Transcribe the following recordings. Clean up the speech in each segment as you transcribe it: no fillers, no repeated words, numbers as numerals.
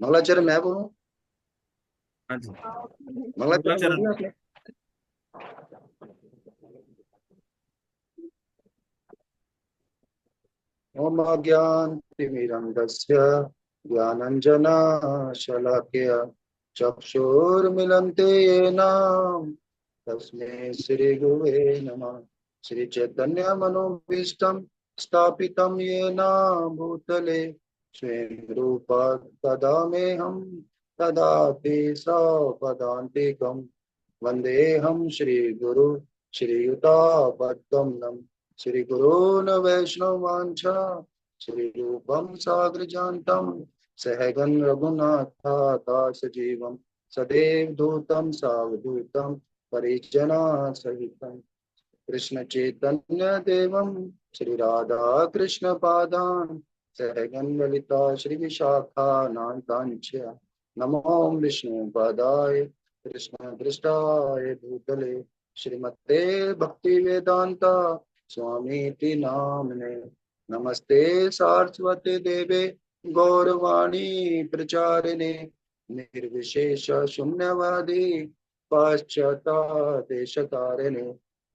मंगलाचरण मैं बोलूं? हाँ जी। मंगलाचरण बोल मंगलाचरण। दिया आपने? ओम अज्ञानतिमिरन्धस्य ज्ञानञ्जनशलाकया चक्षुर्मिलिते येन तस्मै श्रीगुरुवे नमः। श्रीचैतन्यमनोभीष्टं स्थापितं येन भूतले स्वयं रूप तदाम्यहं तदापि सपदान्तिकं वन्देऽहं श्रीगुरु श्रीयुतापद्कं श्रीगुरून् वैष्णवांश्च श्रीरूपं साग्रजान्तं सहगन् रघुनाथादास जीवं सदैव दूतं सावधूतं परिजनासहितं कृष्ण चैतन्य देवं श्री राधा कृष्ण पादान सहगन ललिता श्री विशाखानांतांच नमो विष्णु पदाय कृष्ण दृष्टाय भूतले श्रीमते भक्ति वेदांता स्वामी नामने नमस्ते सारस्वती देवे गौरवाणी प्रचारिणे निर्विशेष शून्यवादी पाश्चात्य देशतारिणे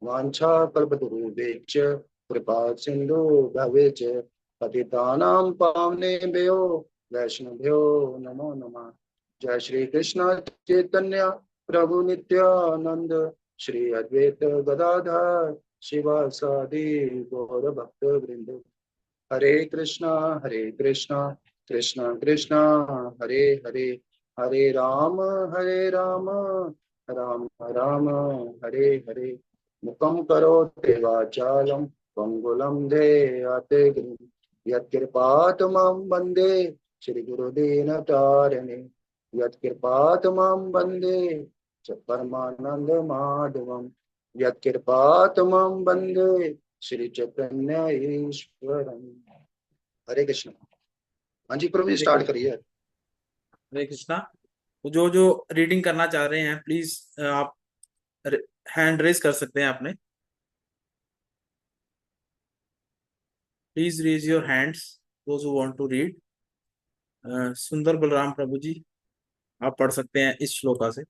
वाञ्छाकल्पतरुभ्यश्च कृपा सिन्धु भवेच पतितानां पावनेभ्यो वैष्णवभ्यो नमो नमः। जय श्री कृष्ण चैतन्य प्रभु नित्यानंद श्री अद्वैत गदाधर शिवासादि गौर भक्त वृंद। हरे कृष्णा कृष्णा कृष्णा हरे हरे, हरे राम राम राम हरे हरे। मुखं करोति वाचालं पंगुलं देयाते गिरिं यत्कृपातमं वन्दे श्रीगुरुदीनतारिणे यत्कृपातमं वन्दे च परमानन्दमाधवं यत्कृपातमं वन्दे श्री चैतन्य ईश्वरम। हरे कृष्ण। हाँ जी प्रभु जी, हरे स्टार्ट कृष्ण। करिए। हरे कृष्णा। तो जो जो रीडिंग करना चाह रहे हैं प्लीज आप हैंड रेज कर सकते हैं अपने। Please raise your hands those who want to read. Sundar Balaram प्रभु जी, आप पढ़ सकते हैं इस श्लोका से।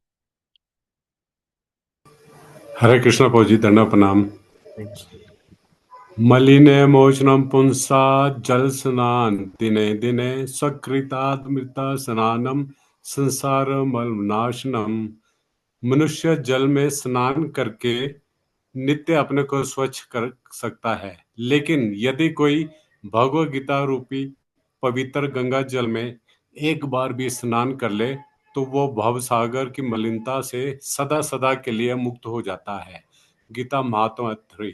हरे कृष्ण प्रभु जी, दंडवत प्रणाम। हरे कृष्ण। मलिने मोचनम पुंसा जल स्नान दिने दिने सकृतादमृता स्नानम संसार मलनाशनम। मनुष्य जल में स्नान करके नित्य अपने को स्वच्छ कर सकता है, लेकिन यदि कोई भगवद गीता रूपी पवित्र गंगा जल में एक बार भी स्नान कर ले तो वो भवसागर की मलिनता से सदा सदा के लिए मुक्त हो जाता है। गीता महात्मा 3।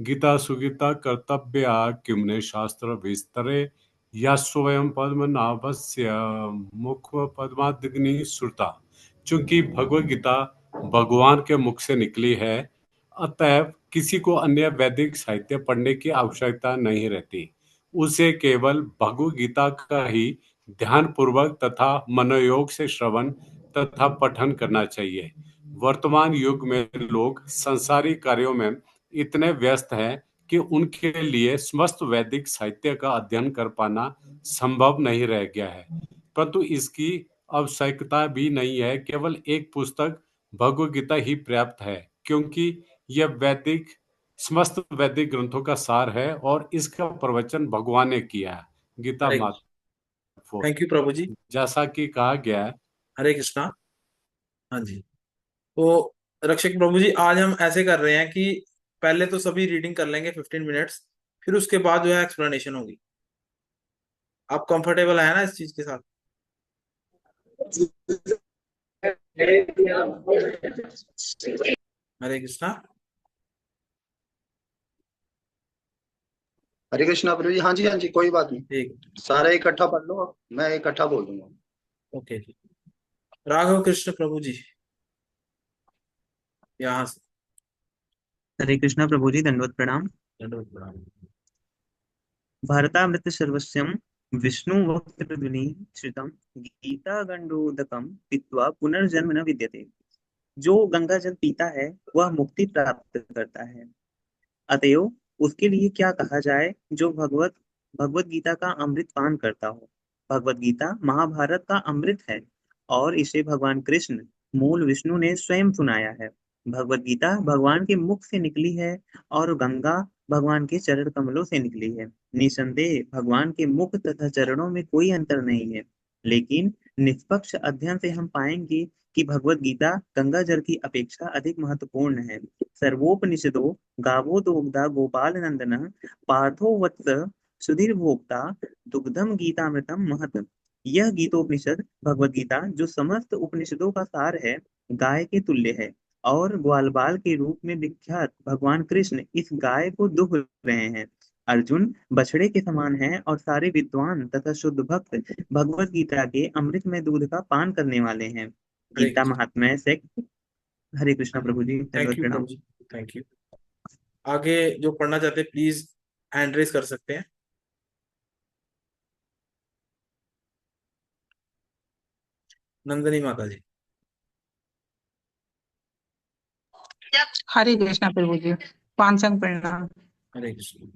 गीता सुगीता कर्तव्या किमने शास्त्र विस्तरे या स्वयं पद्मनाभस्य मुख पद्मादिग्नि श्रुता। चूंकि भगवद गीता भगवान के मुख से निकली है, अतएव किसी को अन्य वैदिक साहित्य पढ़ने की आवश्यकता नहीं रहती। उसे केवल भगवद गीता का ही ध्यान पूर्वक तथा मनोयोग से श्रवण तथा पठन करना चाहिए। वर्तमान युग में लोग संसारिक कार्यों में इतने व्यस्त हैं कि उनके लिए समस्त वैदिक साहित्य का अध्ययन कर पाना संभव नहीं रह गया है। परंतु इसकी आवश्यकता भी नहीं है, केवल एक पुस्तक भगवद गीता ही पर्याप्त है, क्योंकि यह वैदिक समस्त वैदिक ग्रंथों का सार है और इसका प्रवचन भगवान ने किया है। गीता हरे माता कृष्ण। 4। थैंक यू प्रभु जी। जैसा कि कहा गया है। हरे कृष्णा। हाँ जी। तो रक्षक प्रभु जी, आज हम ऐसे कर रहे हैं कि पहले तो सभी रीडिंग कर लेंगे 15 मिनट्स, फिर उसके बाद जो है एक्सप्लेनेशन होगी। आप कंफर्टेबल है ना इस चीज के साथ? हरे कृष्णा। हरे कृष्णा प्रभु जी, हाँ जी कोई बात नहीं। ठीक। सारा इकट्ठा पढ़ लो, मैं इकट्ठा बोल दूंगा। ओके जी। राघव कृष्ण प्रभु जी, यहाँ से। हरे कृष्णा प्रभु जी, दंडवत प्रणाम। दंडवत प्रणाम। भारतामृत सर्वस्वं विष्णु वक्त्रधुनि श्रितम गीता गंडोदकम पीत्वा पुनर्जन्म न विद्यते। जो गंगा जल पीता है वह मुक्ति प्राप्त करता है। अतएव उसके लिए क्या कहा जाए जो भगवत भगवत गीता का अमृत पान करता हो। भगवत गीता महाभारत का अमृत है और इसे भगवान कृष्ण मूल विष्णु ने स्वयं सुनाया है। भगवत गीता भगवान के मुख से निकली है और गंगा भगवान के चरण कमलों से निकली है। निसंदेह भगवान के मुख तथा चरणों में कोई अंतर नहीं है, लेकिन निष्पक्ष अध्ययन से हम पाएंगे कि भगवत गीता गंगा जल की अपेक्षा अधिक महत्वपूर्ण है। सर्वोपनिषदो गावो दोग्धा गोपाल नंदन पार्थो वत्स सुधीर भोक्ता दुग्धम गीतामृतम महत। यह गीतोपनिषद भगवत गीता जो समस्त उपनिषदों का सार है, गाय के तुल्य है और ग्वालबाल के रूप में विख्यात भगवान कृष्ण इस गाय को दुह रहे हैं। अर्जुन बछड़े के समान है और सारे विद्वान तथा शुद्ध भक्त भगवत गीता के अमृतमय दूध का पान करने वाले हैं। हरे गीता कृष्ण। महात्म्य सेक्ट। हरे कृष्णा प्रभु जी, थैंक दंडवत यू प्रणाम। प्रभु जी, थैंक यू। आगे जो पढ़ना चाहते हैं प्लीज हैंड रेज कर सकते हैं। नंदनी माता जी। हरे कृष्णा प्रभु जी, पांचंग प्रणाम। हरे कृष्ण।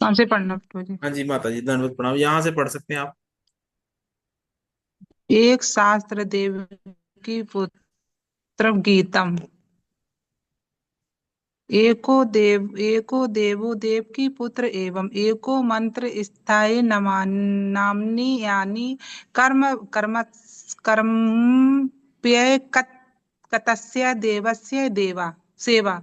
कौन से पढ़ना प्रभु जी? हाँ जी माता जी, दंडवत प्रणाम। यहाँ से पढ़ सकते हैं आप। एक शास्त्र देव की पुत्र गीतम, एको देवो देव की पुत्र एवं एको मंत्र स्थायी नामनी यानी कर्म कर्म कर्मप्य कतस्य देवस्य देवा सेवा।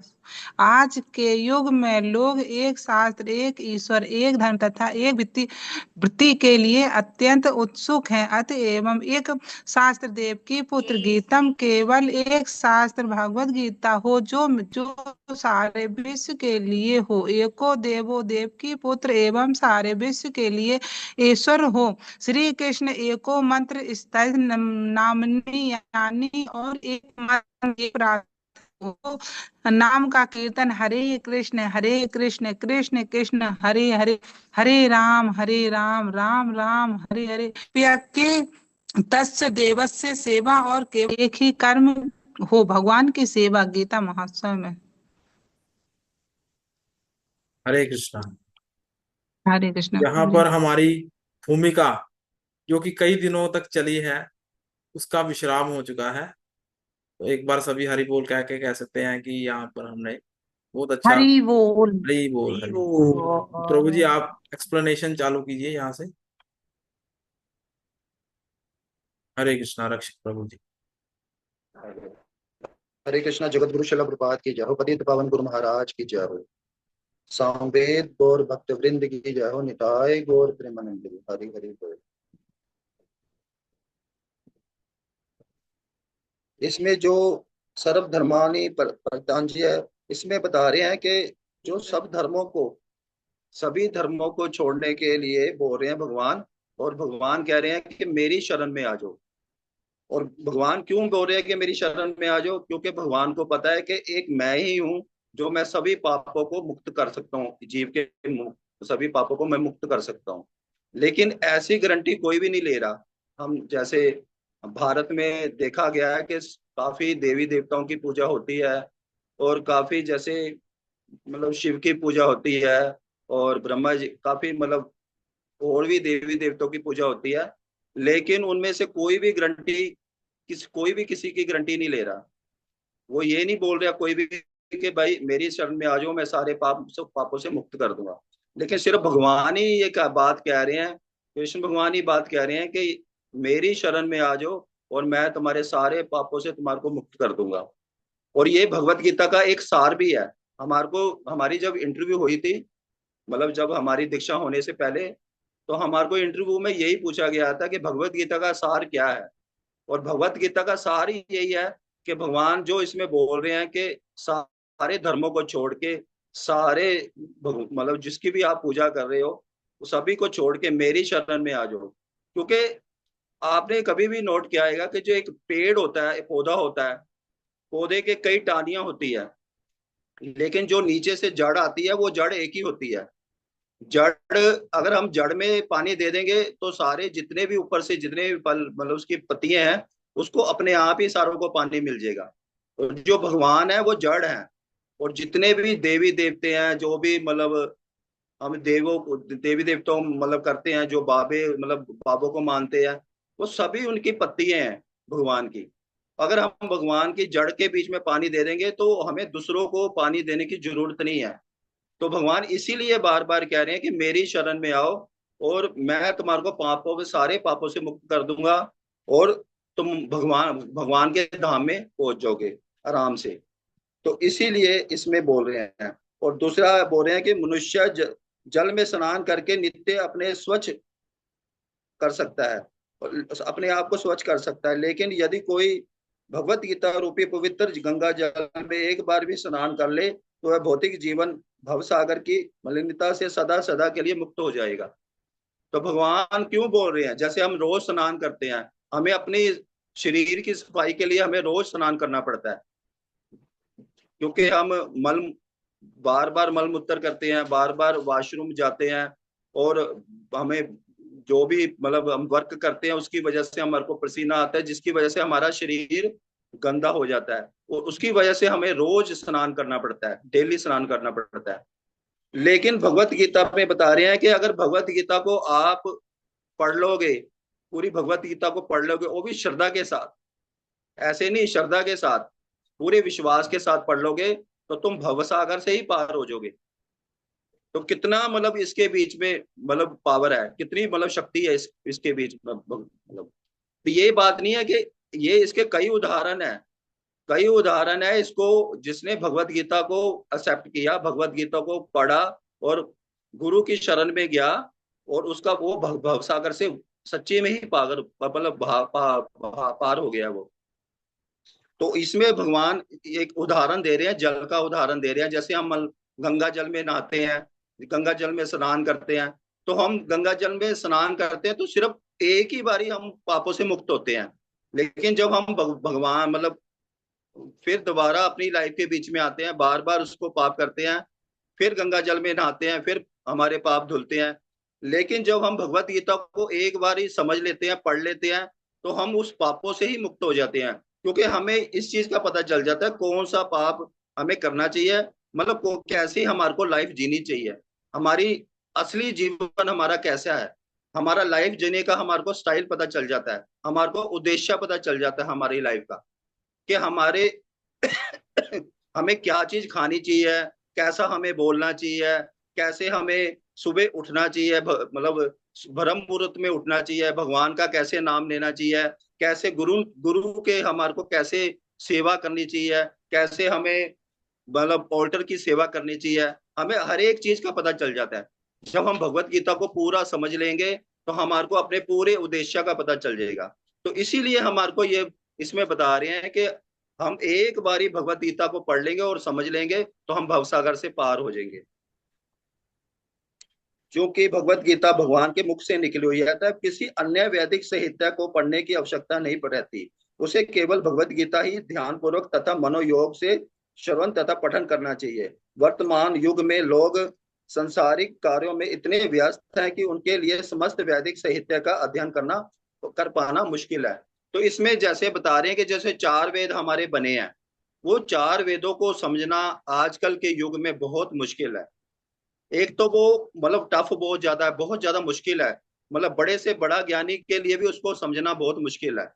आज के युग में लोग एक शास्त्र, एक ईश्वर, एक धर्म तथा एक वृत्ति के लिए अत्यंत उत्सुक हैं। अतएव एक शास्त्र देव की पुत्र गीतम केवल एक शास्त्र भगवत गीता हो जो सारे विश्व के लिए हो। एको देवो देव की पुत्र एवं सारे विश्व के लिए ईश्वर हो। श्री कृष्ण एको मंत्र स्थायी नामनी यानी और एक मंत्र एक प्रार्थना हो। नाम का कीर्तन हरे कृष्ण कृष्ण कृष्ण हरे हरे, हरे राम राम राम हरे हरे। के तस्य देवस्य सेवा और केवल एक ही कर्म हो, भगवान की सेवा। गीता महोत्सव में। हरे कृष्णा। हरे कृष्ण यहाँ प्रभु पर जी। हमारी भूमिका जो कि कई दिनों तक चली है उसका विश्राम हो चुका है। तो एक बार सभी हरि बोल कह के कह सकते हैं कि यहाँ पर हमने बहुत अच्छा। हरि बोल। हरि बोल, हरि बोल। प्रभु जी आप एक्सप्लेनेशन चालू कीजिए यहाँ से। हरे कृष्णा रक्षक प्रभु जी। हरे कृष्णा। जगत गुरु शिला प्रपात की जय हो। पतित पावन गुरु महाराज की जय हो। सामवेद गौर भक्त वृंद की जय हो। निताय गौर प्रेमानंद। हरि हरि बोल। इसमें जो सर्वधर्मानि परित्याज्य है, इसमें बता रहे हैं कि जो सब धर्मों को, सभी धर्मों को छोड़ने के लिए बोल रहे हैं भगवान। और भगवान कह रहे हैं कि मेरी शरण में आ जाओ। और भगवान क्यों बोल रहे हैं कि मेरी शरण में आ जाओ? क्योंकि भगवान को पता है कि एक मैं ही हूँ जो मैं सभी पापों को मुक्त कर सकता हूँ। जीव के सभी पापों को मैं मुक्त कर सकता हूँ। लेकिन ऐसी गारंटी कोई भी नहीं ले रहा। हम जैसे भारत में देखा गया है कि काफी देवी देवताओं की पूजा होती है और काफी जैसे मतलब शिव की पूजा होती है और ब्रह्मा जी काफी मतलब और भी देवी देवताओं की पूजा होती है। लेकिन उनमें से कोई भी किसी की गारंटी नहीं ले रहा। वो ये नहीं बोल रहा कोई भी कि भाई मेरी शरण में आ जाओ, मैं सारे पापों से मुक्त कर दूंगा। लेकिन सिर्फ भगवान ही ये बात कह रहे हैं, कृष्ण भगवान ही बात कह रहे हैं कि मेरी शरण में आ जाओ और मैं तुम्हारे सारे पापों से तुम्हारे को मुक्त कर दूंगा। और ये भगवत गीता का एक सार भी है। हमारे को हमारी जब इंटरव्यू हुई थी, मतलब जब हमारी दीक्षा होने से पहले, तो हमारे को इंटरव्यू में यही पूछा गया था कि भगवत गीता का सार क्या है। और भगवत गीता का सार ही यही है कि भगवान जो इसमें बोल रहे हैं कि सारे धर्मों को छोड़ के, सारे मतलब जिसकी भी आप पूजा कर रहे हो वो सभी को छोड़ के मेरी शरण में आ जाओ। क्योंकि आपने कभी भी नोट किया होगा कि जो एक पेड़ होता है, पौधा होता है, पौधे के कई टाहनियां होती है, लेकिन जो नीचे से जड़ आती है वो जड़ एक ही होती है। जड़, अगर हम जड़ में पानी दे देंगे तो सारे जितने भी ऊपर से जितने भी फल मतलब उसकी पत्तियां हैं उसको अपने आप ही सारों को पानी मिल जाएगा। तो जो भगवान है वो जड़ है। और जितने भी देवी देवते हैं, जो भी मतलब हम देवी देवताओं मतलब करते हैं, जो बाबे मतलब बाबों को मानते हैं, वो सभी उनकी पत्तियां हैं भगवान की। अगर हम भगवान की जड़ के बीच में पानी दे देंगे तो हमें दूसरों को पानी देने की जरूरत नहीं है। तो भगवान इसीलिए बार बार कह रहे हैं कि मेरी शरण में आओ और मैं तुम्हारे को पापों के सारे पापों से मुक्त कर दूंगा, और तुम भगवान भगवान के धाम में पहुंच जाओगे आराम से। तो इसीलिए इसमें बोल रहे हैं। और दूसरा बोल रहे हैं कि मनुष्य जल में स्नान करके नित्य अपने स्वच्छ कर सकता है और अपने आप को स्वच्छ कर सकता है, लेकिन यदि कोई भगवत गीता रूपी पवित्र गंगा जल में एक बार भी स्नान कर ले तो वह भौतिक जीवन भव सागर की मलिनता से सदा सदा के लिए मुक्त हो जाएगा। तो भगवान क्यों बोल रहे हैं, जैसे हम रोज स्नान करते हैं, हमें अपनी शरीर की सफाई के लिए हमें रोज स्नान करना पड़ता है, क्योंकि हम मल बार बार मल मूत्र करते हैं, बार बार वॉशरूम जाते हैं, और हमें जो भी मतलब हम वर्क करते हैं उसकी वजह से हमारे को पसीना आता है, जिसकी वजह से हमारा शरीर गंदा हो जाता है, और उसकी वजह से हमें रोज स्नान करना पड़ता है, डेली स्नान करना पड़ता है। लेकिन भगवत गीता में बता रहे हैं कि अगर भगवत गीता को आप पढ़ लोगे, पूरी भगवत गीता को पढ़ लोगे, वो भी श्रद्धा के साथ, ऐसे नहीं, श्रद्धा के साथ पूरे विश्वास के साथ पढ़ लोगे, तो तुम भवसागर से ही पार हो जाओगे। तो कितना मतलब इसके बीच में मतलब पावर है, कितनी मतलब शक्ति है इसके बीच में मतलब। तो ये बात नहीं है कि ये इसके कई उदाहरण है, कई उदाहरण है। इसको जिसने भगवत गीता को एक्सेप्ट किया, भगवत गीता को पढ़ा और गुरु की शरण में गया, और उसका वो भवसागर से सच्चे में ही पार मतलब पार हो गया वो। तो इसमें भगवान एक उदाहरण दे रहे हैं, जल का उदाहरण दे रहे हैं। जैसे हम गंगा जल में नहाते हैं, गंगा जल में स्नान करते हैं, तो हम गंगा जल में स्नान करते हैं तो सिर्फ एक ही बारी हम पापों से मुक्त होते हैं। लेकिन जब हम भगवान मतलब फिर दोबारा अपनी लाइफ के बीच में आते हैं, बार बार उसको पाप करते हैं, फिर गंगा जल में नहाते हैं, फिर हमारे पाप धुलते हैं। लेकिन जब हम भगवत गीता को एक बार ही समझ लेते हैं, पढ़ लेते हैं, तो हम उस पापों से ही मुक्त हो जाते हैं, क्योंकि हमें इस चीज का पता चल जाता है कौन सा पाप हमें करना चाहिए, मतलब कैसी हमारे को लाइफ जीनी चाहिए, हमारी असली जीवन हमारा कैसा है, हमारा लाइफ जीने का हमारे को स्टाइल पता चल जाता है, हमारे को उद्देश्य पता चल जाता है हमारी लाइफ का, कि हमारे हमें क्या चीज खानी चाहिए, कैसा हमें बोलना चाहिए, कैसे हमें सुबह उठना चाहिए, मतलब ब्रह्म मुहूर्त में उठना चाहिए, भगवान का कैसे नाम लेना चाहिए, कैसे गुरु गुरु के हमारे को कैसे सेवा करनी चाहिए, कैसे हमें मतलब ऑल्टर की सेवा करनी चाहिए, हमें हर एक चीज का पता चल जाता है। जब हम भगवत गीता को पूरा समझ लेंगे तो हमारे को अपने पूरे उद्देश्य का पता चल जाएगा। तो इसीलिए हमारे को ये इसमें बता रहे हैं कि हम एक बारी भगवत गीता को पढ़ लेंगे और समझ लेंगे तो हम भवसागर से पार हो जाएंगे। क्योंकि भगवत गीता भगवान के मुख से निकली हुई है, तब किसी अन्य वैदिक साहित्य को पढ़ने की आवश्यकता नहीं रहती। उसे केवल भगवत गीता ही ध्यान पूर्वक तथा मनोयोग से श्रवण तथा पठन करना चाहिए। वर्तमान युग में लोग संसारिक कार्यों में इतने व्यस्त हैं कि उनके लिए समस्त वैदिक साहित्य का अध्ययन कर पाना मुश्किल है। तो इसमें जैसे बता रहे हैं कि जैसे 4 वेद हमारे बने हैं, वो 4 वेदों को समझना आजकल के युग में बहुत मुश्किल है। एक तो वो मतलब टफ बहुत ज्यादा है, बहुत ज्यादा मुश्किल है, मतलब बड़े से बड़ा ज्ञानी के लिए भी उसको समझना बहुत मुश्किल है।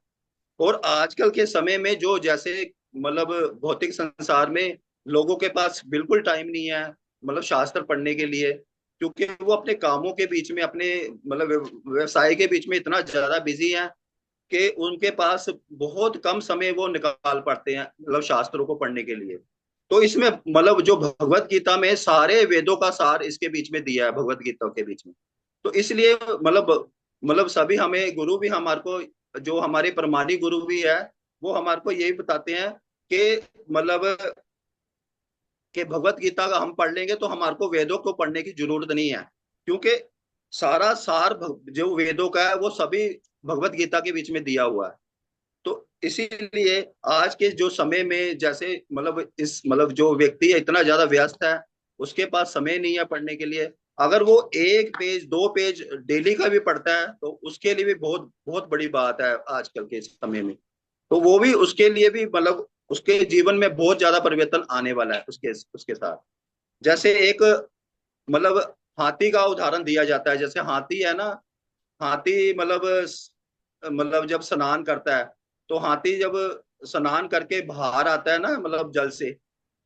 और आजकल के समय में जो जैसे मतलब भौतिक संसार में लोगों के पास बिल्कुल टाइम नहीं है मतलब शास्त्र पढ़ने के लिए, क्योंकि वो अपने कामों के बीच में, अपने मतलब व्यवसाय के बीच में इतना ज्यादा बिजी है कि उनके पास बहुत कम समय वो निकाल पाते हैं मतलब शास्त्रों को पढ़ने के लिए। तो इसमें मतलब जो भगवत गीता में सारे वेदों का सार इसके बीच में दिया है, भगवत गीता के बीच में। तो इसलिए मतलब सभी हमें गुरु भी हमारे को, जो हमारे प्रमाणी गुरु भी है, वो हमारे को यही बताते हैं कि मतलब कि भगवत गीता का हम पढ़ लेंगे तो हमारे को वेदों को पढ़ने की जरूरत नहीं है, क्योंकि सारा सार जो वेदों का है वो सभी भगवत गीता के बीच में दिया हुआ है। तो इसीलिए आज के जो समय में जैसे मतलब इस मतलब जो व्यक्ति है इतना ज्यादा व्यस्त है, उसके पास समय नहीं है पढ़ने के लिए। अगर वो 1 पेज 2 पेज डेली का भी पढ़ता है तो उसके लिए भी बहुत बहुत बड़ी बात है आजकल के समय में। तो वो भी उसके लिए भी मतलब उसके जीवन में बहुत ज्यादा परिवर्तन आने वाला है उसके उसके साथ। जैसे एक मतलब हाथी का उदाहरण दिया जाता है। जैसे हाथी है ना, हाथी मतलब जब स्नान करता है, तो हाथी जब स्नान करके बाहर आता है ना, मतलब जल से,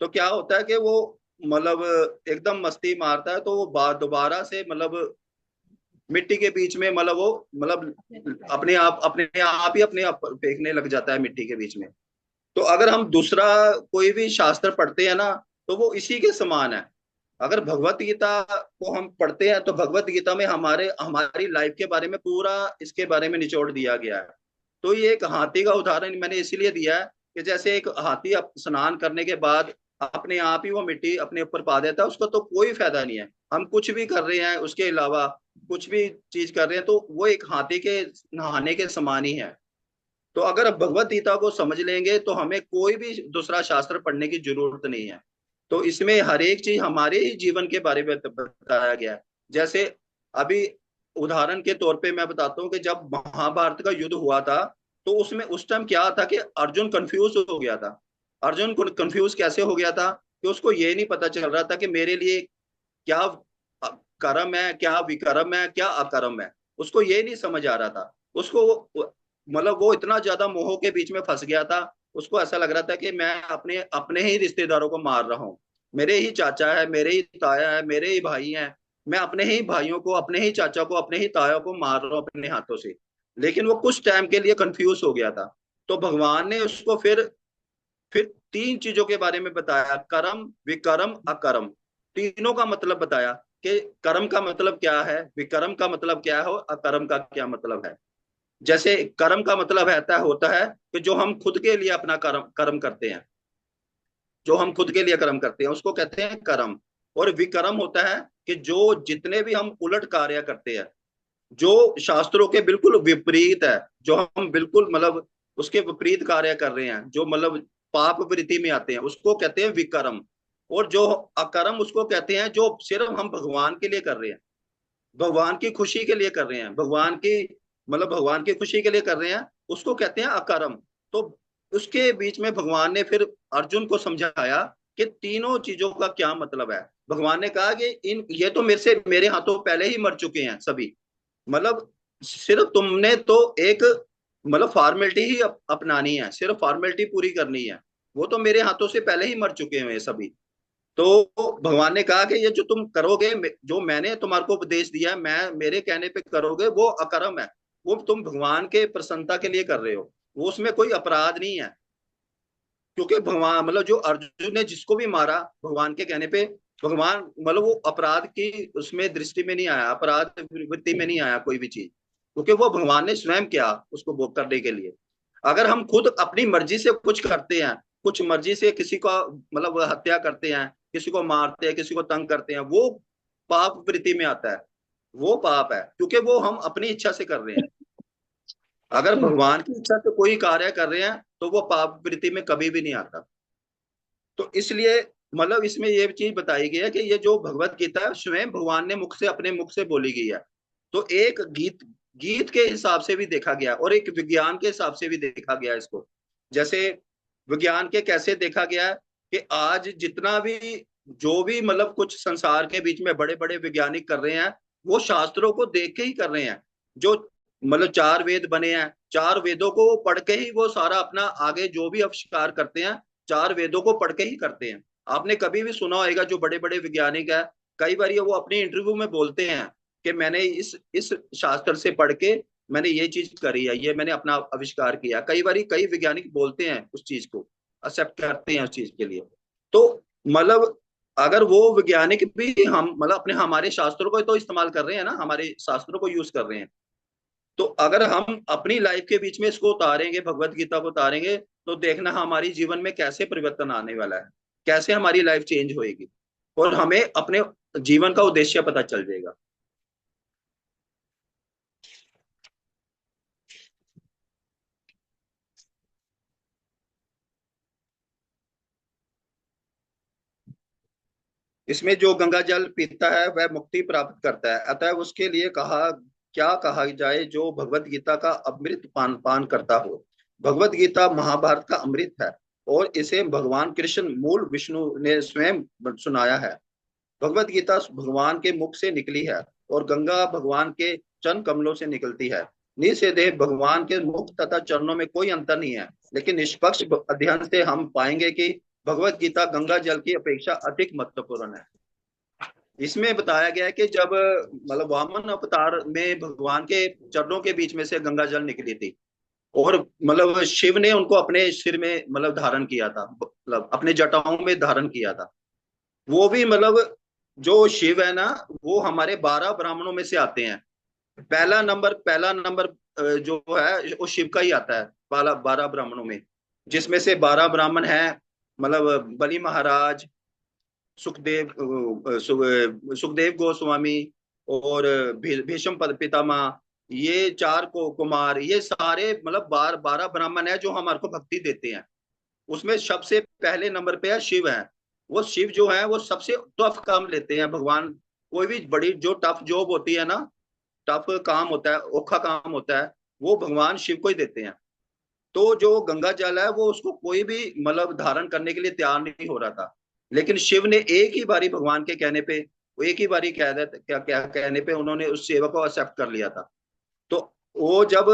तो क्या होता है कि वो मतलब एकदम मस्ती मारता है, तो वो दोबारा से मतलब मिट्टी के बीच में मतलब वो मतलब अपने आप ही अपने आप फेंकने लग जाता है मिट्टी के बीच में। तो अगर हम दूसरा कोई भी शास्त्र पढ़ते हैं ना, तो वो इसी के समान है। अगर भगवत गीता को हम पढ़ते हैं, तो भगवत गीता में हमारी लाइफ के बारे में पूरा इसके बारे में निचोड़ दिया गया है। तो ये एक हाथी का उदाहरण मैंने इसीलिए दिया है कि जैसे एक हाथी स्नान करने के बाद अपने आप ही वो मिट्टी अपने ऊपर पा देता है, उसको तो कोई फायदा नहीं है। हम कुछ भी कर रहे हैं उसके अलावा, कुछ भी चीज कर रहे हैं, तो वो एक हाथी के नहाने के समान ही है। तो अगर अब भगवत गीता को समझ लेंगे, तो हमें कोई भी दूसरा शास्त्र पढ़ने की जरूरत नहीं है। तो इसमें हर एक चीज हमारे ही जीवन के बारे में बताया गया है। जैसे अभी उदाहरण के तौर पे मैं बताता हूँ कि जब महाभारत का युद्ध हुआ था, तो उसमें उस टाइम क्या था कि अर्जुन कंफ्यूज हो गया था। अर्जुन को कंफ्यूज कैसे हो गया था कि उसको ये नहीं पता चल रहा था कि मेरे लिए क्या कर्म है, क्या विकर्म है, क्या अकर्म है। उसको ये नहीं समझ आ रहा था। उसको मतलब वो इतना ज्यादा मोह के बीच में फंस गया था। उसको ऐसा लग रहा था कि मैं अपने अपने ही रिश्तेदारों को मार रहा हूँ। मेरे ही चाचा है, मेरे ही ताया है, मेरे ही भाई हैं। मैं अपने ही भाइयों को, अपने ही चाचा को, अपने ही ताया को मार रहा हूँ अपने हाथों से। लेकिन वो कुछ टाइम के लिए कंफ्यूज हो गया था। तो भगवान ने उसको फिर तीन चीजों के बारे में बताया, कर्म, विकर्म, अकर्म। तीनों का मतलब बताया कि कर्म का मतलब क्या है, विकर्म का मतलब क्या है, और अकर्म का क्या मतलब है। जैसे कर्म का मतलब होता है कि जो हम खुद के लिए अपना कर्म कर्म करते हैं, जो हम खुद के लिए कर्म करते हैं उसको कहते हैं कर्म। और विकर्म होता है कि जो जितने भी हम उलट कार्य करते हैं, जो शास्त्रों के बिल्कुल विपरीत है, जो हम बिल्कुल मतलब उसके विपरीत कार्य कर रहे हैं, जो मतलब पाप वृत्ति में आते हैं, उसको कहते हैं विकर्म। और जो अकर्म उसको कहते हैं जो सिर्फ हम भगवान के लिए कर रहे हैं, भगवान की खुशी के लिए कर रहे हैं, भगवान की खुशी के लिए कर रहे हैं, उसको कहते हैं अकर्म। तो उसके बीच में भगवान ने फिर अर्जुन को समझाया कि तीनों चीजों का क्या मतलब है। भगवान ने कहा कि इन ये तो मेरे हाथों पहले ही मर चुके हैं सभी। मतलब सिर्फ तुमने तो एक मतलब फॉर्मेलिटी ही अपनानी है, सिर्फ फॉर्मेलिटी पूरी करनी है। वो तो मेरे हाथों से पहले ही मर चुके हैं सभी। तो भगवान ने कहा कि ये जो तुम करोगे, जो मैंने तुम्हारे को उपदेश दिया है, मैं मेरे कहने पे करोगे, वो अकर्म है। वो तुम भगवान के प्रसन्नता के लिए कर रहे हो, वो उसमें कोई अपराध नहीं है। क्योंकि भगवान मतलब जो अर्जुन ने जिसको भी मारा भगवान के कहने पे, भगवान मतलब वो अपराध की उसमें दृष्टि में नहीं आया, अपराध वृत्ति में नहीं आया कोई भी चीज, क्योंकि वो भगवान ने स्वयं किया उसको भोग करने के लिए। अगर हम खुद अपनी मर्जी से कुछ करते हैं, कुछ मर्जी से किसी को मतलब हत्या करते हैं, किसी को मारते हैं, किसी को तंग करते हैं, वो पाप वृत्ति में आता है। वो पाप है, क्योंकि वो हम अपनी इच्छा से कर रहे हैं। अगर भगवान की इच्छा से कोई कार्य कर रहे हैं, तो वो पाप वृत्ति में कभी भी नहीं आता। तो इसलिए मतलब इसमें ये चीज बताई गई है कि ये जो भगवत गीता है स्वयं भगवान ने मुख से अपने मुख से बोली गई है। तो एक गीत गीत के हिसाब से भी देखा गया, और एक विज्ञान के हिसाब से भी देखा गया इसको। जैसे विज्ञान के कैसे देखा गया है कि आज जितना भी जो भी मतलब कुछ संसार के बीच में बड़े बड़े वैज्ञानिक कर रहे हैं, वो शास्त्रों को देख के ही कर रहे हैं। जो मतलब चार वेद बने हैं, चार वेदों को पढ़ के ही वो सारा अपना आगे जो भी आविष्कार करते हैं, चार वेदों को पढ़ के ही करते हैं। आपने कभी भी सुना होगा जो बड़े बड़े वैज्ञानिक है, कई बार ये वो अपने इंटरव्यू में बोलते हैं कि मैंने इस शास्त्र से पढ़ के मैंने ये चीज करी है, ये मैंने अपना आविष्कार किया। कई बार कई वैज्ञानिक बोलते हैं, उस चीज को एक्सेप्ट करते हैं उस चीज के लिए। तो मतलब अगर वो वैज्ञानिक भी हम मतलब अपने हमारे शास्त्रों को तो इस्तेमाल कर रहे हैं ना, हमारे शास्त्रों को यूज कर रहे हैं, तो अगर हम अपनी लाइफ के बीच में इसको उतारेंगे, भगवत गीता को उतारेंगे, तो देखना हमारी जीवन में कैसे परिवर्तन आने वाला है, कैसे हमारी लाइफ चेंज होएगी, और हमें अपने जीवन का उद्देश्य पता चल जाएगा। इसमें जो गंगा जल पीता है वह मुक्ति प्राप्त करता है, अतः उसके लिए क्या कहा जाए, जो भगवत गीता का अमृत पान करता हो। भगवत गीता महाभारत का अमृत है, और इसे भगवान कृष्ण मूल विष्णु ने स्वयं सुनाया है। भगवत गीता भगवान के मुख से निकली है और गंगा भगवान के चरण कमलों से निकलती है। निसंदेह भगवान के मुख तथा चरणों में कोई अंतर नहीं है, लेकिन निष्पक्ष अध्ययन से हम पाएंगे कि भगवत गीता गंगा जल की अपेक्षा अधिक महत्वपूर्ण है। इसमें बताया गया है कि जब मतलब वामन अवतार में भगवान के चरणों के बीच में से गंगा जल निकली थी और मतलब शिव ने उनको अपने सिर में मतलब धारण किया था, मतलब अपने जटाओं में धारण किया था। वो भी मतलब जो शिव है ना, वो हमारे 12 ब्राह्मणों में से आते हैं। पहला नंबर जो है वो शिव का ही आता है 12 ब्राह्मणों में, जिसमें से 12 ब्राह्मण हैं मतलब बलि महाराज, सुखदेव गोस्वामी और भीष्म पितामह, ये 4 को कुमार, ये सारे मतलब 12 ब्राह्मण है जो हमारे को भक्ति देते हैं। उसमें सबसे पहले नंबर पे है शिव है। वो शिव जो है वो सबसे टफ काम लेते हैं भगवान। कोई भी बड़ी जो टफ जॉब होती है ना, टफ काम होता है, औखा काम होता है, वो भगवान शिव को ही देते हैं। तो जो गंगा जल है वो उसको कोई भी मतलब धारण करने के लिए तैयार नहीं हो रहा था, लेकिन शिव ने एक ही बारी भगवान के कहने पे, वो एक ही बारी कह देते क्या क्या कहने पे उन्होंने उस सेवा को एक्सेप्ट कर लिया था। तो वो जब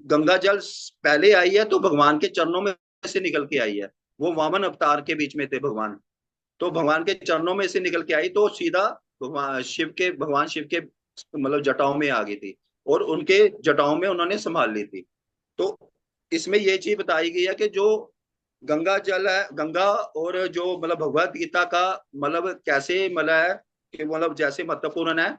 गंगा जल पहले आई है तो भगवान के चरणों में से निकल के आई है। वो वामन अवतार के बीच में थे भगवान, तो भगवान के चरणों में से निकल के आई तो सीधा भगवान शिव के मतलब जटाओं में आ गई थी और उनके जटाओं में उन्होंने संभाल ली थी। तो इसमें ये चीज बताई गई है कि जो गंगा जल है, गंगा और जो मतलब भगवत गीता का मतलब कैसे मतलब है कि मतलब जैसे महत्वपूर्ण है,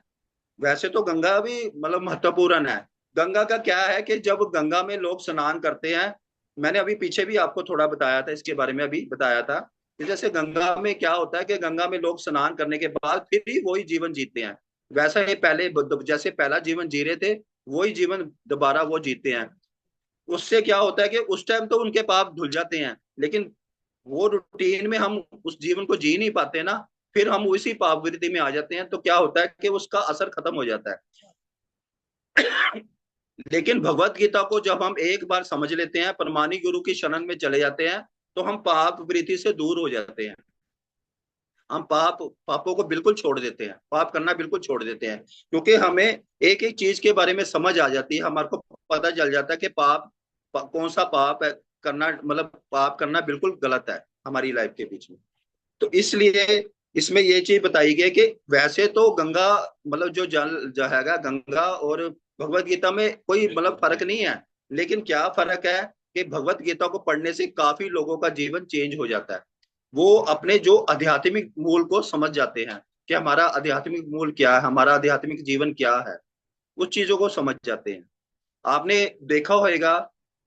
वैसे तो गंगा भी मतलब महत्वपूर्ण है। गंगा का क्या है कि जब गंगा में लोग स्नान करते हैं, मैंने अभी पीछे भी आपको थोड़ा बताया था, इसके बारे में अभी बताया था कि जैसे गंगा में क्या होता है कि गंगा में लोग स्नान करने के बाद फिर भी वही जीवन जीते हैं। वैसा ही पहले जैसे पहला जीवन जी रहे थे वही जीवन दोबारा वो जीते हैं। उससे क्या होता है कि उस टाइम तो उनके पाप धुल जाते हैं, लेकिन वो रूटीन में हम उस जीवन को जी नहीं पाते ना, फिर हम उसी पाप वृत्ति में आ जाते हैं, तो क्या होता है कि उसका असर खत्म हो जाता है। लेकिन भगवत गीता को जब हम एक बार समझ लेते हैं, परमानी गुरु की शरण में चले जाते हैं, तो हम पाप वृत्ति से दूर हो जाते हैं। हम पापों को बिल्कुल छोड़ देते हैं, पाप करना बिल्कुल छोड़ देते हैं, क्योंकि हमें एक एक चीज के बारे में समझ आ जाती है। हमारे को पता चल जाता है कि कौन सा पाप है करना, मतलब पाप करना बिल्कुल गलत है हमारी लाइफ के बीच में। तो इसलिए इसमें ये चीज बताई गई कि वैसे तो गंगा मतलब जो जल जो हैगा गंगा और भगवत गीता में कोई मतलब फर्क नहीं है, लेकिन क्या फर्क है कि भगवत गीता को पढ़ने से काफी लोगों का जीवन चेंज हो जाता है। वो अपने जो आध्यात्मिक मूल को समझ जाते हैं कि हमारा आध्यात्मिक मूल क्या है, हमारा आध्यात्मिक जीवन क्या है, उस चीजों को समझ जाते हैं। आपने देखा होगा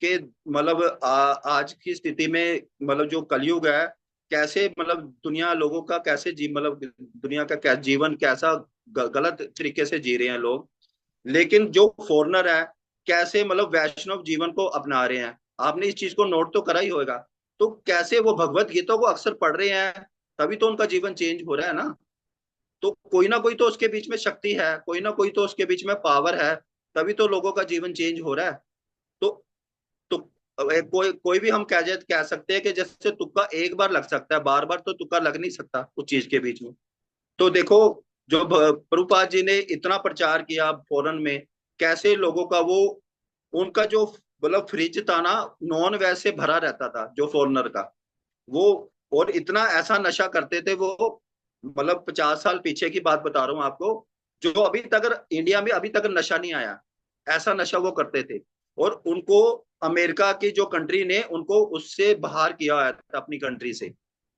कि मतलब आज की स्थिति में मतलब जो कलयुग है, कैसे मतलब दुनिया लोगों का कैसे मतलब दुनिया का क्या जीवन कैसा गलत तरीके से जी रहे हैं लोग। लेकिन जो फॉरेनर है कैसे मतलब वैष्णव जीवन को अपना रहे हैं, आपने इस चीज को नोट तो करा ही होगा। तो कैसे वो भगवत गीता को अक्सर पढ़ रहे हैं, तभी तो उनका जीवन चेंज हो रहा है ना। तो कोई ना कोई तो उसके बीच में शक्ति है, कोई ना कोई तो उसके बीच में पावर है, तभी तो लोगों का जीवन चेंज हो रहा है। तो तो कोई भी हम कह सकते हैं कि जैसे तुक्का एक बार लग सकता है, बार बार तो तुक्का लग नहीं सकता उस चीज के बीच में। तो देखो जो प्रभुपाद जी ने इतना प्रचार किया फॉरेन में, कैसे लोगों का वो उनका जो मतलब फ्रिज था ना, नॉन वेज से भरा रहता था जो फॉरेनर का वो, और इतना ऐसा नशा करते थे वो, मतलब 50 साल पीछे की बात बता रहा हूँ आपको, जो अभी तक इंडिया में अभी तक नशा नहीं आया, ऐसा नशा वो करते थे। और उनको अमेरिका की जो कंट्री ने उनको उससे बाहर किया था अपनी कंट्री से,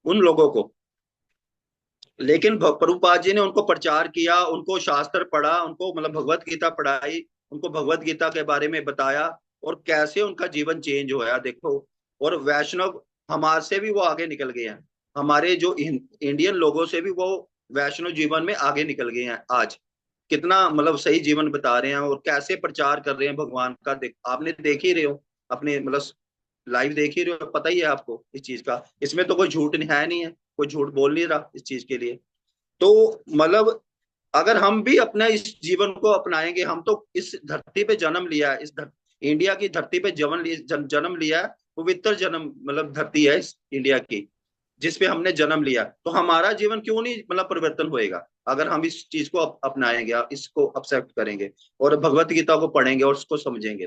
उन लोगों को। लेकिन प्रभुपाद जी ने उनको प्रचार किया, उनको शास्त्र पढ़ा, उनको मतलब भगवत गीता पढ़ाई, उनको भगवत गीता के बारे में बताया, और कैसे उनका जीवन चेंज होया देखो। और वैष्णव हमारे से भी वो आगे निकल गए हैं, हमारे जो इंडियन लोगों से भी वो वैष्णव जीवन में आगे निकल गए हैं। आज कितना मतलब सही जीवन बता रहे हैं और कैसे प्रचार कर रहे हैं भगवान का, आपने देख ही रहे हो, अपने मतलब लाइव देख ही रहे हो, पता ही है आपको इस चीज का। इसमें तो कोई झूठ नहीं है, कोई झूठ बोल नहीं रहा इस चीज के लिए। तो मतलब अगर हम भी अपना इस जीवन को अपनाएंगे, हम तो इस धरती पे जन्म लिया है, इंडिया की धरती पे जन्म लिया है, पवित्र जन्म मतलब धरती है इस इंडिया की। जिसपे हमने जन्म लिया, तो हमारा जीवन क्यों नहीं मतलब परिवर्तन होएगा अगर हम इस चीज को अपनाएंगे, इसको एक्सेप्ट करेंगे और भगवत गीता को पढ़ेंगे और उसको समझेंगे।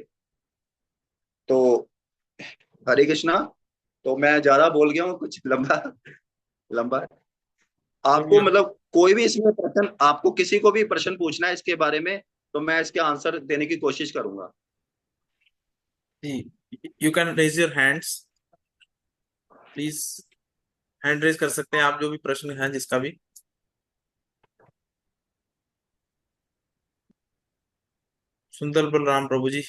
तो हरे कृष्णा। तो मैं ज्यादा बोल गया हूँ, कुछ लंबा लंबा। आपको मतलब कोई भी इसमें प्रश्न, आपको किसी को भी प्रश्न पूछना है इसके बारे में, तो मैं इसके आंसर देने की कोशिश करूंगा। You can raise your hands please. Hand raise कर सकते हैं आप, जो भी प्रश्न है जिसका भी। सुंदर बलराम प्रभु जी,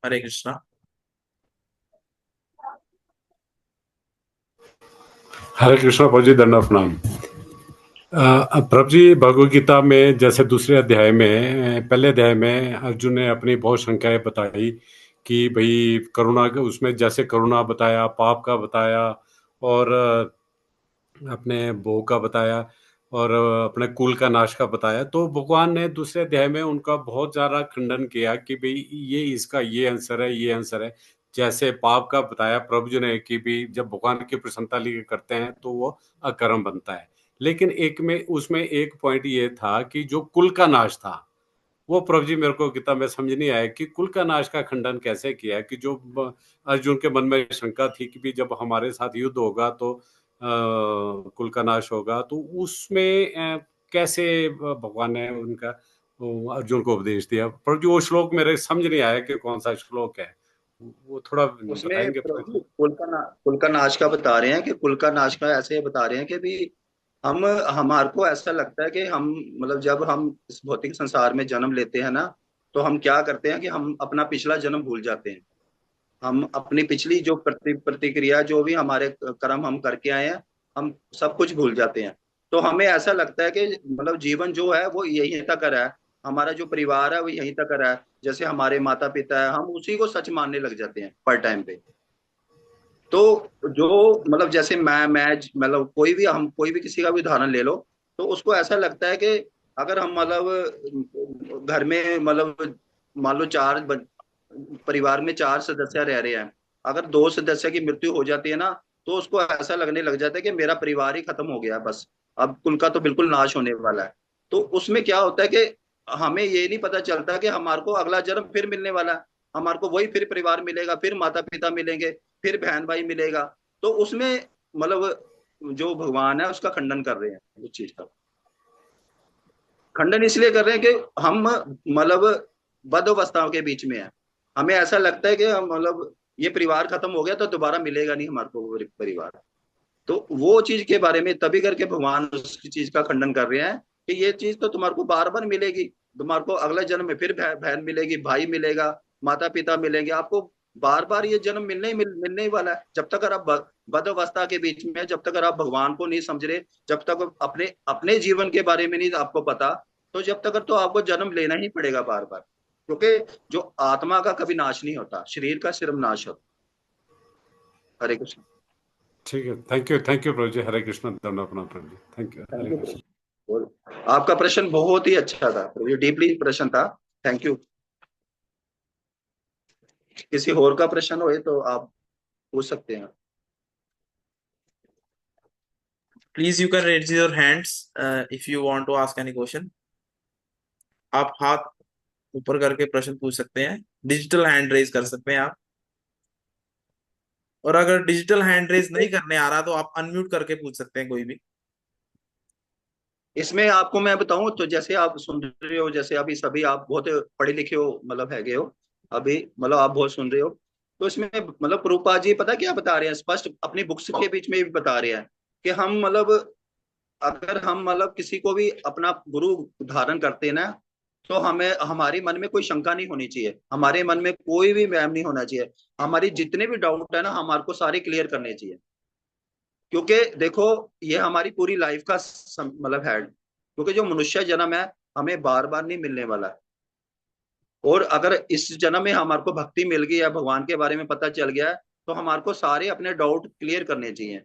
हरे कृष्णा। हरे कृष्णा प्रभु जी, दंडवत प्रणाम। प्रभु जी, भगवद गीता में जैसे दूसरे अध्याय में, पहले अध्याय में अर्जुन ने अपनी बहुत शंकाएं बताई कि भाई करुणा के, उसमें जैसे करुणा बताया, पाप का बताया, और अपने भोग का बताया, और अपने कुल का नाश का बताया। तो भगवान ने दूसरे अध्याय में उनका बहुत ज़्यादा खंडन किया कि भाई ये इसका ये आंसर है, ये आंसर है। जैसे पाप का बताया प्रभु जी ने कि भी जब भगवान की प्रसन्नता लेकर करते हैं तो वो अकर्म बनता है। लेकिन एक में उसमें एक पॉइंट ये था कि जो कुल का नाश था, वो प्रभु जी मेरे को गीता में समझ नहीं आया कि कुल का नाश का खंडन कैसे किया है। कि जो अर्जुन के मन में शंका थी कि भी जब हमारे साथ युद्ध होगा तो कुल का नाश होगा, तो उसमें कैसे भगवान ने उनका अर्जुन को उपदेश दिया। प्रभु जी वो श्लोक मेरे समझ नहीं आया कि कौन सा श्लोक है, वो थोड़ा उसमें बताएंगे प्रभु प्रभु जी। कुल का नाश का बता रहे हैं कि कुल का नाश का ऐसे बता रहे हैं कि भी हम, हमारे को ऐसा लगता है कि हम मतलब जब हम इस भौतिक संसार में जन्म लेते हैं ना, तो हम क्या करते हैं कि हम अपना पिछला जन्म भूल जाते हैं। हम अपनी पिछली जो प्रतिक्रिया, जो भी हमारे कर्म हम करके आए हैं, हम सब कुछ भूल जाते हैं। तो हमें ऐसा लगता है कि मतलब जीवन जो है वो यहीं तक रहा है, हमारा जो परिवार है वो यहीं तक रहा है, जैसे हमारे माता पिता है, हम उसी को सच मानने लग जाते हैं पर टाइम पे। तो जो मतलब जैसे मैं मतलब कोई भी किसी का भी उदाहरण ले लो, तो उसको ऐसा लगता है कि अगर हम मतलब घर में मतलब मान लो परिवार में 4 सदस्य रह रहे हैं, अगर 2 सदस्य की मृत्यु हो जाती है ना, तो उसको ऐसा लगने लग जाता है कि मेरा परिवार ही खत्म हो गया बस, अब कुल का तो बिल्कुल नाश होने वाला है। तो उसमें क्या होता है कि हमें ये नहीं पता चलता कि हमारे को अगला जन्म फिर मिलने वाला है, हमारे को वही फिर परिवार मिलेगा, फिर माता पिता मिलेंगे, फिर बहन भाई मिलेगा। तो उसमें मतलब जो भगवान है उसका खंडन कर रहे हैं, उस चीज का खंडन इसलिए कर रहे हैं कि हम मतलब बद अवस्थाओं के बीच में है। हमें ऐसा लगता है कि हम मतलब ये परिवार खत्म हो गया तो दोबारा मिलेगा नहीं हमारे को वो परिवार। तो वो चीज के बारे में तभी करके भगवान उस चीज का खंडन कर रहे हैं कि ये चीज तो तुम्हारे को बार बार मिलेगी, तुम्हारे को अगले जन्म में फिर बहन मिलेगी, भाई मिलेगा, माता पिता मिलेंगे आपको, बार बार ये जन्म मिलने ही वाला है। जब तक अगर आप बद अवस्था के बीच में, जब तक अगर आप भगवान को नहीं समझ रहे, जब तक अपने अपने जीवन के बारे में नहीं आपको पता, तो जब तक तो आपको जन्म लेना ही पड़ेगा बार बार, क्योंकि जो आत्मा का कभी नाश नहीं होता, शरीर का सिर्फ नाश होता। हरे कृष्ण। ठीक है, थैंक यू प्रभु जी। हरे कृष्ण, दंडवत प्रणाम प्रभु जी। Thank you, thank Hare you. Krishna. और आपका प्रश्न बहुत ही अच्छा था, ये डीपली प्रश्न था। Thank you. किसी और का प्रश्न हो तो आप पूछ सकते हैं। Please you can raise your hands if you want to ask any question. आप हाथ ऊपर करके प्रश्न पूछ सकते हैं, डिजिटल हैंड रेज कर सकते हैं आप। और अगर डिजिटल हैंड रेज नहीं करने आ रहा तो आप अनम्यूट करके पूछ सकते हैं कोई भी। इसमें आपको मैं बताऊं तो जैसे आप सुन रहे हो, जैसे अभी सभी आप बहुत पढ़े लिखे हो, मतलब है गए हो अभी, मतलब आप बहुत सुन रहे हो, तो इसमें मतलब प्रभुपाद जी पता क्या बता रहे हैं, स्पष्ट अपनी बुक्स के बीच में भी बता रहे हैं कि हम मतलब अगर हम मतलब किसी को भी अपना गुरु धारण करते हैं ना, तो हमें हमारे मन में कोई शंका नहीं होनी चाहिए, हमारे मन में कोई भी वहम नहीं होना चाहिए, हमारी जितने भी डाउट है ना हमारे को सारे क्लियर करने चाहिए। क्योंकि देखो ये हमारी पूरी लाइफ का मतलब है, क्योंकि जो मनुष्य जन्म है हमें बार बार नहीं मिलने वाला है। और अगर इस जन्म में हमारे को भक्ति मिल गई है, भगवान के बारे में पता चल गया है, तो हमारे को सारे अपने डाउट क्लियर करने चाहिए।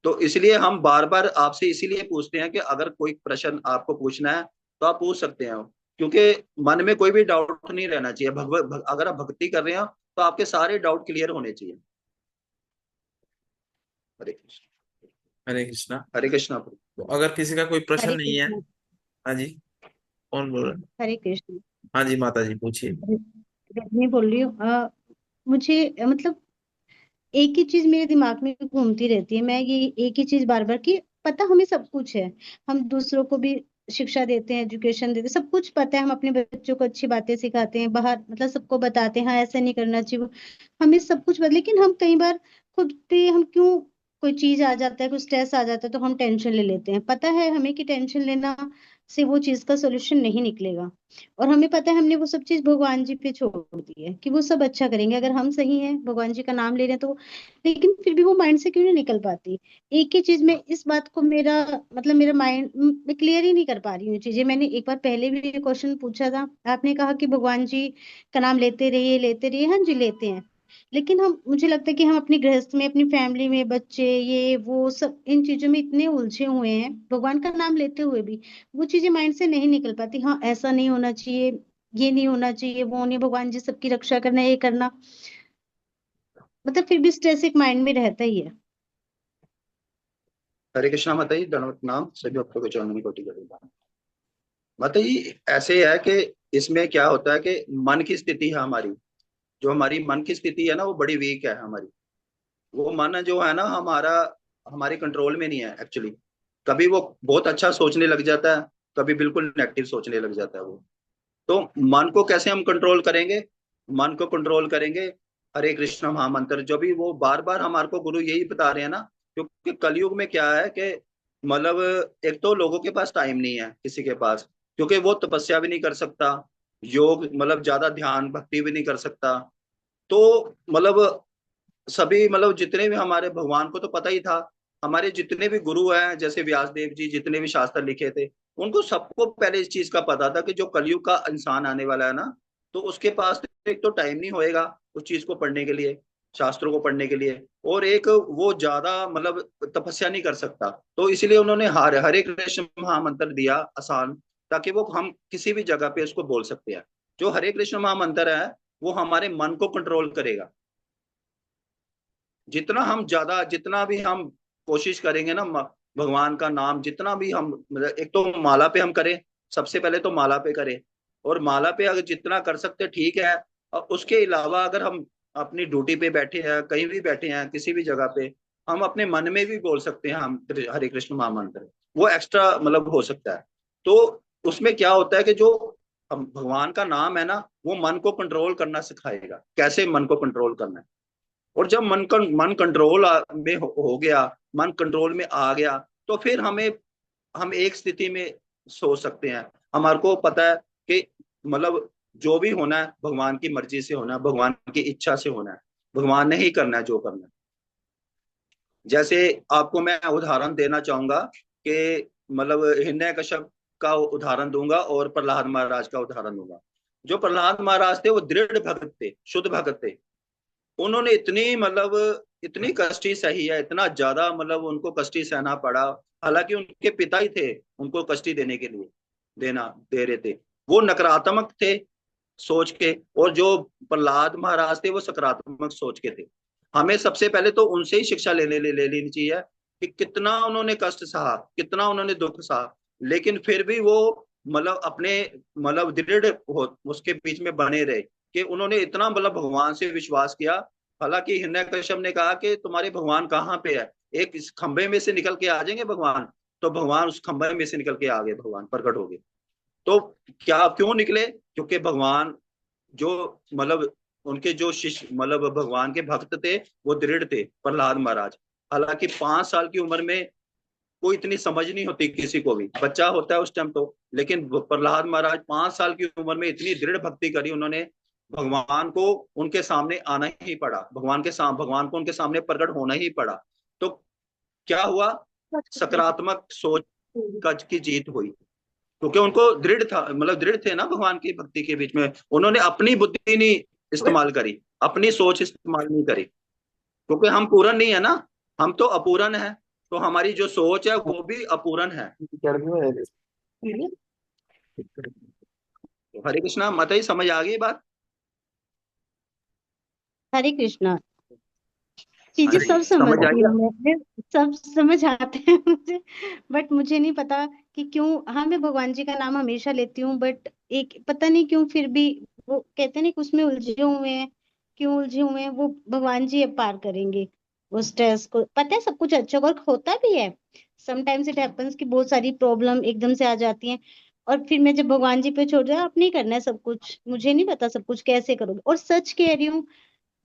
तो इसलिए हम बार बार आपसे इसीलिए पूछते हैं कि अगर कोई प्रश्न आपको पूछना है तो आप पूछ सकते हैं, क्योंकि मन में कोई भी डाउट नहीं रहना चाहिए। अगर आप भक्ति कर रहे हो तो आपके सारे डाउट क्लियर होने चाहिए। हरे कृष्ण। हरे कृष्णा। हरे कृष्णा। तो अगर किसी का कोई प्रश्न हरे नहीं है। कृष्ण। हाँ जी, कौन बोल रहा है? हरे कृष्ण। हाँ जी माता जी पूछिए। रजनी बोल रही हूँ। मुझे मतलब एक ही चीज मेरे दिमाग में घूमती रहती है। मैं ये एक ही चीज बार बार कि पता हमें सब कुछ है, हम दूसरों को भी शिक्षा देते हैं, एजुकेशन देते हैं, सब कुछ पता है, हम अपने बच्चों को अच्छी बातें सिखाते हैं, बाहर मतलब सबको बताते हैं हाँ ऐसा नहीं करना चाहिए, हमें सब कुछ पता, लेकिन हम कई बार खुद पे हम क्यों, कोई चीज आ जाता है, कोई स्ट्रेस आ जाता है तो हम टेंशन ले लेते हैं। पता है हमें कि टेंशन लेना से वो चीज का सोल्यूशन नहीं निकलेगा, और हमें पता है हमने वो सब चीज भगवान जी पे छोड़ दी है कि वो सब अच्छा करेंगे, अगर हम सही हैं भगवान जी का नाम ले रहे हैं तो, लेकिन फिर भी वो माइंड से क्यों नहीं निकल पाती। एक ही चीज में इस बात को मेरा मतलब मेरा माइंड मैं क्लियर ही नहीं कर पा रही हूँ चीजें। मैंने एक बार पहले भी ये क्वेश्चन पूछा था, आपने कहा कि भगवान जी का नाम लेते रहिए। हाँ जी लेते हैं, लेकिन हम मुझे लगता है कि हम अपनी गृहस्थ में, अपनी फैमिली में, बच्चे ये वो सब इन चीजों में इतने उलझे हुए हैं, भगवान का नाम लेते हुए भी वो चीजें माइंड से नहीं निकल पाती। हाँ ऐसा नहीं होना चाहिए, ये नहीं होना चाहिए, वो नहीं, भगवान जी सबकी रक्षा करना, ये करना, मतलब फिर भी स्ट्रेस एक माइंड में रहता ही है। हरे कृष्णा माता जी, दंडवत नाम सभी भक्तों को चरणों में कोटि करेगा। माता जी ऐसे है कि इसमें क्या होता है कि मन की स्थिति है हमारी, जो हमारी मन की स्थिति है ना वो बड़ी वीक है हमारी। वो मन जो है ना हमारा, हमारे कंट्रोल में नहीं है एक्चुअली। कभी वो बहुत अच्छा सोचने लग जाता है, कभी बिल्कुल नेगेटिव सोचने लग जाता है वो। तो मन को कैसे हम कंट्रोल करेंगे? मन को कंट्रोल करेंगे हरे कृष्ण महामंत्र, जो भी वो बार बार हमारे को गुरु यही बता रहे हैं ना। क्योंकि कलयुग में क्या है कि मतलब एक तो लोगों के पास टाइम नहीं है किसी के पास, क्योंकि वो तपस्या भी नहीं कर सकता, योग मतलब ज्यादा ध्यान भक्ति भी नहीं कर सकता। तो मतलब सभी मतलब जितने भी हमारे भगवान को तो पता ही था, हमारे जितने भी गुरु हैं जैसे व्यास देव जी, जितने भी शास्त्र लिखे थे, उनको सबको पहले इस चीज का पता था कि जो कलयुग का इंसान आने वाला है ना, तो उसके पास एक तो टाइम नहीं होएगा उस चीज को पढ़ने के लिए, शास्त्रों को पढ़ने के लिए, और एक वो ज्यादा मतलब तपस्या नहीं कर सकता। तो इसलिए उन्होंने हरे कृष्ण महामंत्र दिया आसान, ताकि वो हम किसी भी जगह पे उसको बोल सकते हैं। जो हरे कृष्ण महामंत्र है वो हमारे मन को कंट्रोल करेगा। जितना हम ज्यादा, जितना भी हम कोशिश करेंगे ना भगवान का नाम जितना भी हम मतलब एक तो माला पे हम करें, सबसे पहले तो माला पे करें, और माला पे अगर जितना कर सकते ठीक है। और उसके अलावा अगर हम अपनी ड्यूटी पे बैठे हैं, कहीं भी बैठे हैं किसी भी जगह पे, हम अपने मन में भी बोल सकते हैं हम हरे कृष्ण महामंत्र, वो एक्स्ट्रा मतलब हो सकता है। तो उसमें क्या होता है कि जो हम भगवान का नाम है ना, वो मन को कंट्रोल करना सिखाएगा, कैसे मन को कंट्रोल करना है। और जब मन कंट्रोल में हो गया, मन कंट्रोल में आ गया, तो फिर हम एक स्थिति में सोच सकते हैं। हमारे को पता है कि मतलब जो भी होना है भगवान की मर्जी से होना है, भगवान की इच्छा से होना है, भगवान ने ही करना है जो करना है। जैसे आपको मैं उदाहरण देना चाहूंगा कि मतलब हिरण्यकश्यप का उदाहरण दूंगा और प्रहलाद महाराज का उदाहरण दूंगा। जो प्रहलाद महाराज थे वो दृढ़ भक्त थे, शुद्ध भक्त थे। उन्होंने इतनी मतलब इतनी कष्टी सही है, इतना ज्यादा मतलब उनको कष्टी सहना पड़ा। हालांकि उनके पिता ही थे उनको कष्टी देने के लिए देना दे रहे थे, वो नकारात्मक थे सोच के, और जो प्रहलाद महाराज थे वो सकारात्मक सोच के थे। हमें सबसे पहले तो उनसे ही शिक्षा ले लेनी चाहिए कि कितना उन्होंने कष्ट सहा, कितना उन्होंने दुख सहा, लेकिन फिर भी वो मतलब अपने मतलब दृढ़ उसके बीच में बने रहे कि उन्होंने इतना मतलब भगवान से विश्वास किया। हालांकि हिरण्यकश्यप ने कहा कि तुम्हारे भगवान कहाँ पे है, एक इस खंबे में से निकल के आ जाएंगे भगवान। तो भगवान उस खंबे में से निकल के आ गए, भगवान प्रकट हो गए। तो क्या क्यों निकले? क्योंकि भगवान जो मतलब उनके जो शिष्य मतलब भगवान के भक्त थे वो दृढ़ थे। प्रहलाद महाराज, हालांकि 5 साल की उम्र में कोई इतनी समझ नहीं होती किसी को भी, बच्चा होता है उस टाइम तो, लेकिन प्रहलाद महाराज 5 साल की उम्र में इतनी दृढ़ भक्ति करी उन्होंने। भगवान को उनके सामने आना ही पड़ा, भगवान को उनके सामने प्रकट होना ही पड़ा। तो क्या हुआ? सकारात्मक सोच की जीत हुई, क्योंकि उनको दृढ़ था, मतलब दृढ़ थे ना भगवान की भक्ति के बीच में। उन्होंने अपनी बुद्धि नहीं इस्तेमाल करी, अपनी सोच इस्तेमाल नहीं करी, क्योंकि हम पूर्ण नहीं है ना, हम तो अपूर्ण है। तो हमारी जो सोच है वो भी अपूर्ण है। हरे कृष्णा माता जी, समझ आ गई बात? हरे कृष्णा। चीजें अरे सब समझ समझती आई? हूँ मैं सब समझ आते हैं मुझे, बट मुझे नहीं पता कि क्यों। हाँ, मैं भगवान जी का नाम हमेशा लेती हूँ, बट एक पता नहीं क्यों फिर भी वो कहते हैं ना कि उसमें उलझे हुए हैं। क्यों उलझे हुए हैं, वो भगवान जी अब पार करेंगे। वो स्ट्रेस को पता है, सब कुछ अच्छा वर्क होता भी है। समटाइम्स इट हैपेंस कि बहुत सारी प्रॉब्लम एकदम से आ जाती हैं, और फिर मैं जब भगवान जी पे छोड़ दिया, आप नहीं करना है सब कुछ, मुझे नहीं पता सब कुछ कैसे करोगे। और सच कह रही हूँ,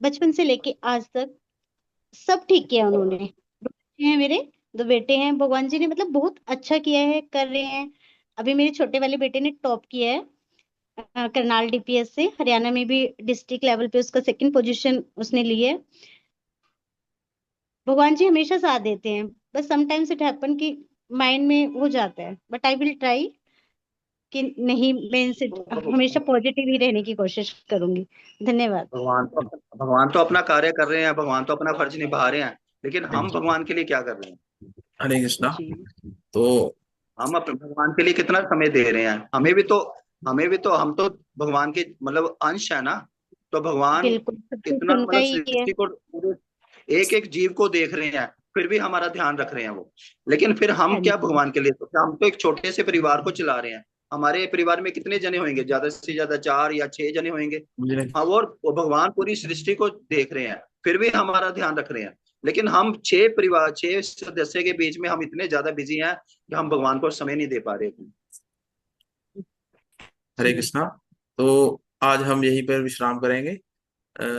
बचपन से लेके आज तक सब ठीक किया उन्होंने। दो बच्चे हैं मेरे, दो बेटे हैं, भगवान जी ने मतलब बहुत अच्छा किया है, कर रहे हैं। अभी मेरे छोटे वाले बेटे ने टॉप किया है करनाल डीपीएस से, हरियाणा में भी डिस्ट्रिक्ट लेवल पे उसका सेकंड पोजीशन उसने ली है। भगवान जी हमेशा साथ देते हैं, बस समटाइम्स इट हैपन कि माइंड में हो जाता है, बट आई विल ट्राई कि नहीं, मैं इनसे हमेशा पॉजिटिव ही रहने की कोशिश करूंगी। धन्यवाद। भगवान तो अपना कार्य कर रहे हैं, भगवान तो अपना फर्ज निभा रहे हैं, लेकिन हम जी। भगवान के लिए क्या कर रहे हैं? हरे कृष्णा। जी तो हम अपने भगवान के लिए कितना समय दे रहे हैं? हमें भी तो हम तो भगवान के मतलब अंश है ना। तो भगवान बिल्कुल, सब कुछ इतना उनका मतलब ही है। सृष्टि को पूरे एक एक जीव को देख रहे हैं, फिर भी हमारा ध्यान रख रहे हैं वो। लेकिन फिर हम हाँ क्या जी। भगवान के लिए, तो क्या हम तो एक छोटे से परिवार को चला रहे हैं। हमारे परिवार में कितने जने होंगे? ज्यादा से ज्यादा 4 या 6 जने होंगे। मुझे हाँ, और वो भगवान पूरी सृष्टि को देख रहे हैं, फिर भी हमारा ध्यान रख रहे हैं। लेकिन हम 6 सदस्य के बीच में हम इतने ज्यादा बिजी हैं कि हम भगवान को समय नहीं दे पा रहे। हरे जी। कृष्णा। तो आज हम यहीं पर विश्राम करेंगे।